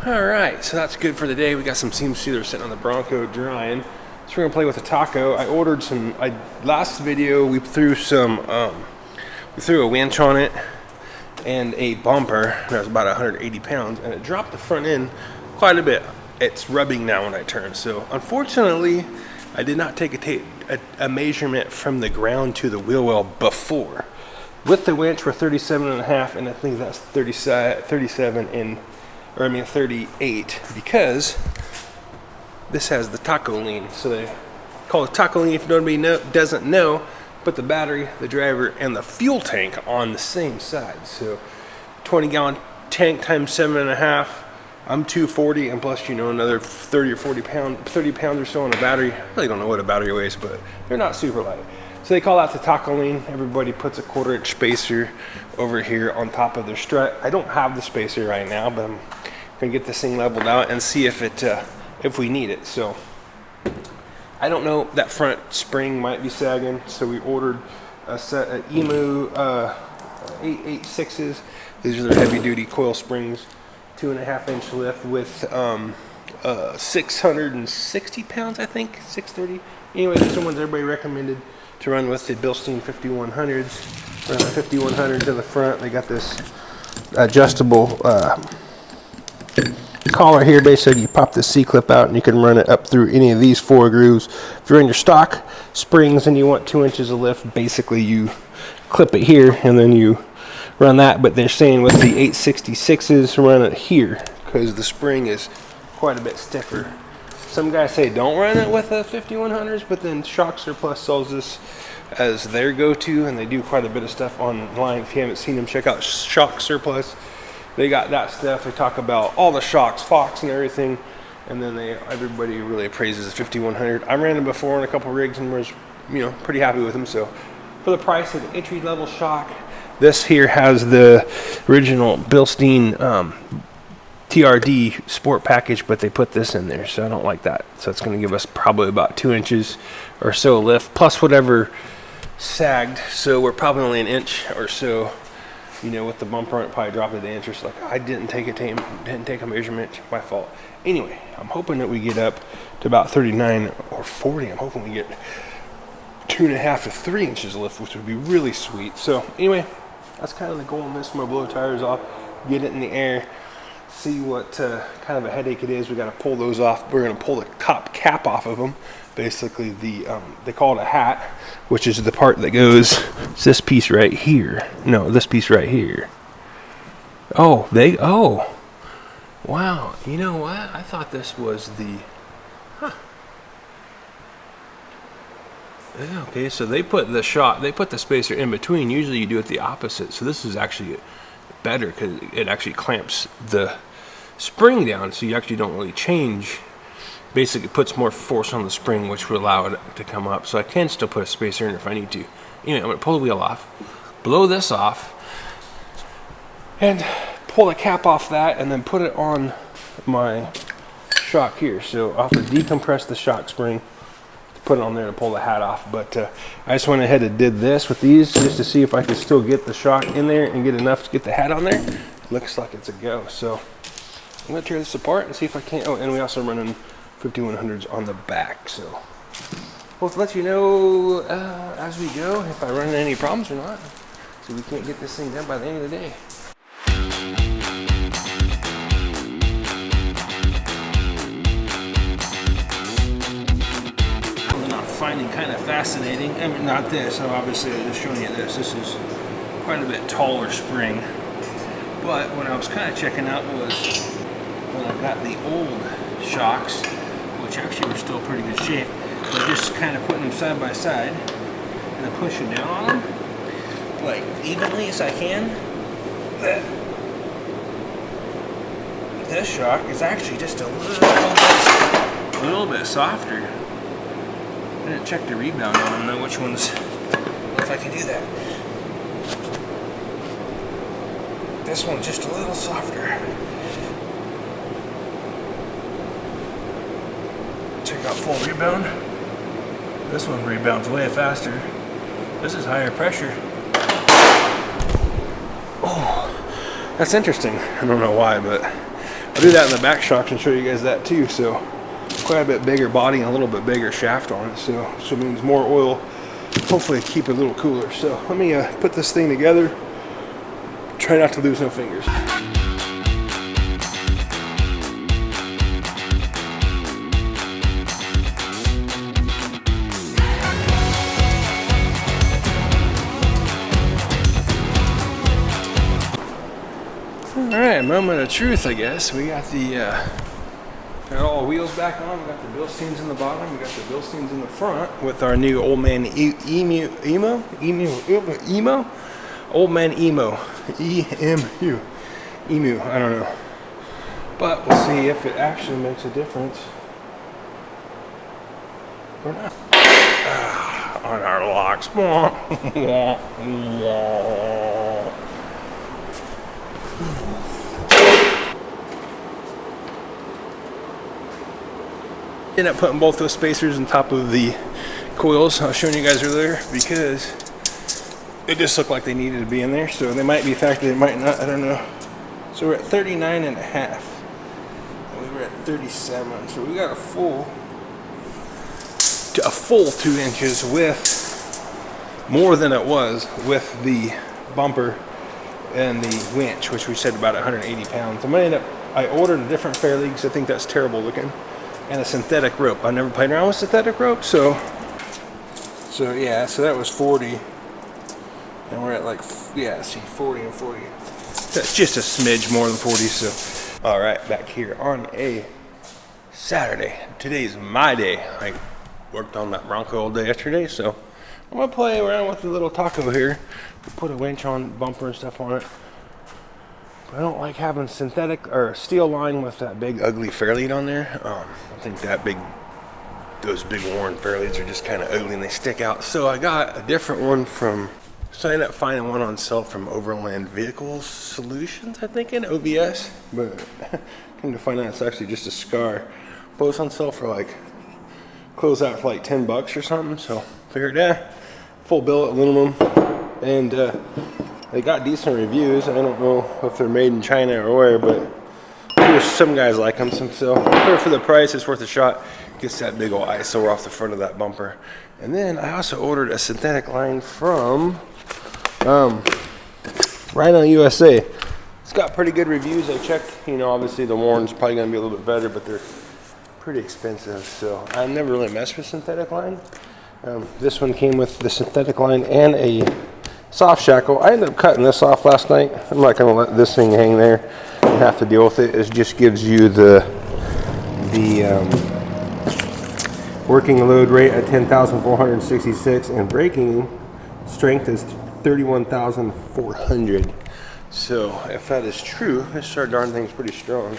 All right, so that's good for the day. We got some seam sealers sitting on the Bronco drying. So we're gonna play with the taco. I ordered some. Last video we threw a winch on it and a bumper that was about 180 pounds, and it dropped the front end quite a bit. It's rubbing now when I turn. So unfortunately, I did not take a measurement from the ground to the wheel well before. With the winch, we're 37.5, and I think that's 38, because this has the taco lean. So they call it taco lean if nobody doesn't know. Put the battery, the driver, and the fuel tank on the same side. So 20-gallon tank times 7.5. I'm 240, and plus, you know, another 30 pounds or so on a battery. I really don't know what a battery weighs, but they're not super light. So they call that the taco lean. Everybody puts a 1/4-inch spacer over here on top of their strut. I don't have the spacer right now, but I'm gonna get this thing leveled out and see if we need it. So I don't know, that front spring might be sagging, so we ordered a set of Emu 886s. These are their heavy duty coil springs, 2.5-inch lift with 660 pounds, I think, 630. Anyway, these are the ones everybody recommended to run with, the Bilstein 5100s. Run the 5100 to the front. They got this adjustable collar here. Basically, you pop the C-clip out and you can run it up through any of these 4 grooves. If you're in your stock springs and you want 2 inches of lift, basically you clip it here and then you run that. But they're saying with the 866s, run it here because the spring is quite a bit stiffer. Some guys say don't run it with the 5100s, but then Shock Surplus sells this as their go-to, and they do quite a bit of stuff online. If you haven't seen them, check out Shock Surplus. They got that stuff. They talk about all the shocks, Fox and everything, and then everybody really praises the 5100. I ran them before on a couple rigs and was, you know, pretty happy with them. So for the price of the entry-level shock, this here has the original Bilstein TRD sport package, but they put this in there, so I don't like that. So it's going to give us probably about 2 inches or so lift, plus whatever sagged. So we're probably only an inch or so. You know, with the bumper on it, probably dropped it an inch or so. Like, I didn't take a measurement. My fault. Anyway, I'm hoping that we get up to about 39 or 40. I'm hoping we get 2.5 to 3 inches of lift, which would be really sweet. So anyway, that's kind of the goal on this. I'm gonna blow tires off, get it in the air, see what kind of a headache it is. We got to pull those off. We're gonna pull the top cap off of them. Basically, they call it a hat, which is the part that goes, it's this piece right here. No, this piece right here. Oh, wow. You know what? I thought this was the, okay, so they put the spacer in between. Usually you do it the opposite. So this is actually better because it actually clamps the spring down, so you actually don't really change. Basically, it puts more force on the spring, which will allow it to come up. So I can still put a spacer in if I need to. Anyway, I'm going to pull the wheel off, blow this off, and pull the cap off that, and then put it on my shock here. So I'll have to decompress the shock spring, put it on there to pull the hat off. But I just went ahead and did this with these just to see if I could still get the shock in there and get enough to get the hat on there. Looks like it's a go. So I'm going to tear this apart and see if I can. Oh, and we also running 5100s on the back, so we'll let you know as we go if I run into any problems or not. So we can't get this thing done by the end of the day. What I'm finding kind of fascinating, I mean, not this, so obviously I'm just showing you this. This is quite a bit taller spring, but what I was kind of checking out was when I got the old shocks, which actually were still pretty good shape, but just kind of putting them side by side and then pushing down on them like evenly as I can. This shock is actually just a little bit softer. I didn't check the rebound on them, know which ones, if I can do that. This one's just a little softer. Check out full rebound. This one rebounds way faster. This is higher pressure. Oh, that's interesting. I don't know why, but I'll do that in the back shocks and show you guys that too. So quite a bit bigger body and a little bit bigger shaft on it, so means more oil, hopefully keep it a little cooler. So let me put this thing together, try not to lose no fingers. Alright, moment of truth, I guess. We got the got all wheels back on. We got the Bilsteins in the bottom. We got the Bilsteins in the front with our new Old Man Emu. Old Man Emu. Emu. I don't know. But we'll see if it actually makes a difference or not. On our locks. Ended up putting both those spacers on top of the coils I was showing you guys earlier because it just looked like they needed to be in there. So they might be factored, they might not, I don't know. So we're at 39 and a half. And we were at 37. So we got a full 2 inches with more than it was with the bumper and the winch, which we said about 180 pounds. I ordered a different fairlead because I think that's terrible looking. And a synthetic rope. I've never played around with synthetic rope, so yeah, so that was 40. And we're at like, yeah, see, 40 and 40. That's just a smidge more than 40, so. All right, back here on a Saturday. Today's my day. I worked on that Bronco all day yesterday, so I'm gonna play around with the little taco here. Put a winch on, bumper and stuff on it. I don't like having synthetic or steel line with that big ugly fairlead on there. I think those big worn fairleads are just kind of ugly and they stick out. So I got a different one so I ended up finding one on sale from Overland Vehicle Solutions, I think, in OBS. But came to find out it's actually just a scar. Both on sale for like, close out for like 10 bucks or something. So figured, full billet aluminum. And they got decent reviews. I don't know if they're made in China or where, but some guys like them. So for the price, it's worth a shot. Gets that big old ISO off the front of that bumper. And then I also ordered a synthetic line from Rhino USA. It's got pretty good reviews. I checked, obviously the worn's probably gonna be a little bit better, but they're pretty expensive. So I never really messed with synthetic line. This one came with the synthetic line and a soft shackle. I ended up cutting this off last night. I'm not going to let this thing hang there and have to deal with it. It just gives you the working load rate at 10,466 and braking strength is 31,400. So if that is true, this darn thing's pretty strong.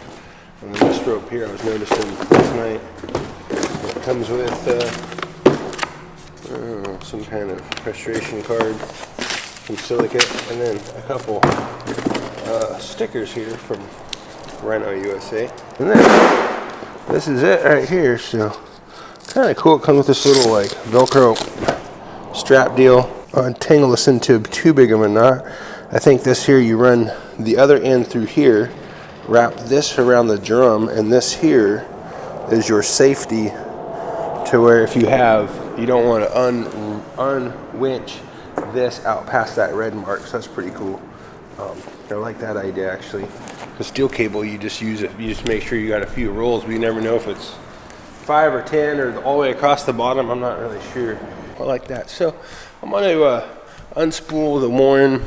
And then this rope here I was noticing last night, it comes with some kind of restoration card, some silicate, and then a couple stickers here from Rhino USA. And then this is it right here. So kind of cool. It comes with this little like Velcro strap deal. I'll untangle this into too big of a knot. I think this here, you run the other end through here, wrap this around the drum, and this here is your safety to where if you don't want to unwinch this out past that red mark. So that's pretty cool. I like that idea actually. The steel cable, you just use it. You just make sure you got a few rolls, but you never know if it's 5 or 10 or all the way across the bottom. I'm not really sure. I like that. So I'm going to unspool the worn,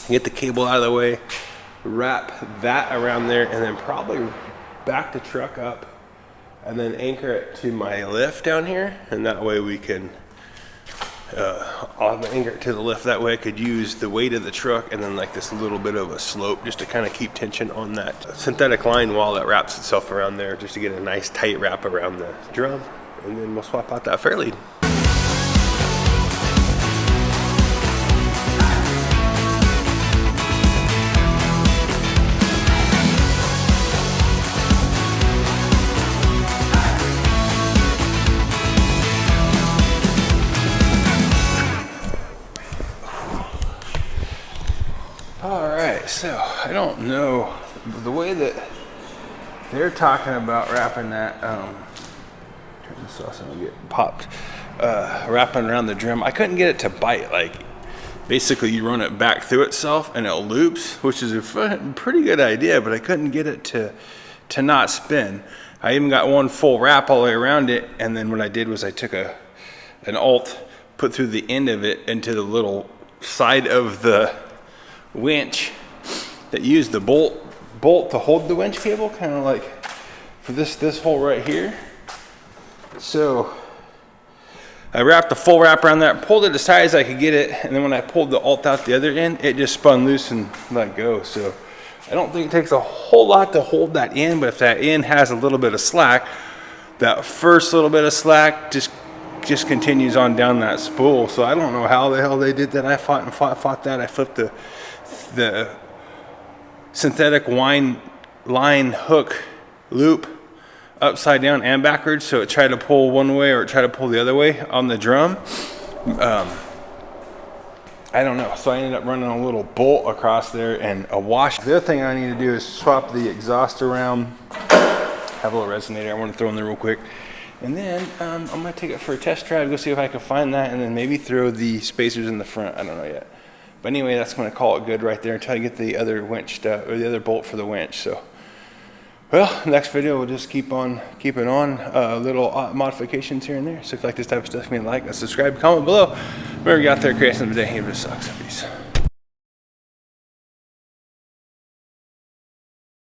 get the cable out of the way, wrap that around there, and then probably back the truck up and then anchor it to my lift down here. And that way we can I'll anchor it to the lift. That way I could use the weight of the truck and then like this little bit of a slope just to kind of keep tension on that synthetic line while it wraps itself around there, just to get a nice tight wrap around the drum. And then we'll swap out that fairlead. So I don't know, the way that they're talking about wrapping that, turn this off so I don't get popped, wrapping around the drum. I couldn't get it to bite. Like, basically you run it back through itself and it loops, which is a pretty good idea, but I couldn't get it to not spin. I even got one full wrap all the way around it, and then what I did was I took an alt, put through the end of it into the little side of the winch that used the bolt to hold the winch cable, kind of like for this hole right here. So I wrapped the full wrap around that, pulled it as tight as I could get it, and then when I pulled the alt out the other end, it just spun loose and let go. So I don't think it takes a whole lot to hold that in, but if that end has a little bit of slack, that first little bit of slack just continues on down that spool. So I don't know how the hell they did that. I fought that. I flipped the synthetic line hook loop upside down and backwards, so it tried to pull one way or it tried to pull the other way on the drum. I don't know, so I ended up running a little bolt across there and a wash. The other thing I need to do is swap the exhaust around. Have a little resonator I want to throw in there real quick, and then I'm gonna take it for a test drive, go see if I can find that, and then maybe throw the spacers in the front. I don't know yet, but anyway, that's gonna call it good right there until I get the other winch stuff, or the other bolt for the winch. So, well, next video we'll just keep on keeping on, little modifications here and there. So if you like this type of stuff, give me a like, a subscribe, comment below. Remember, you out there creating something today, it just sucks. Peace.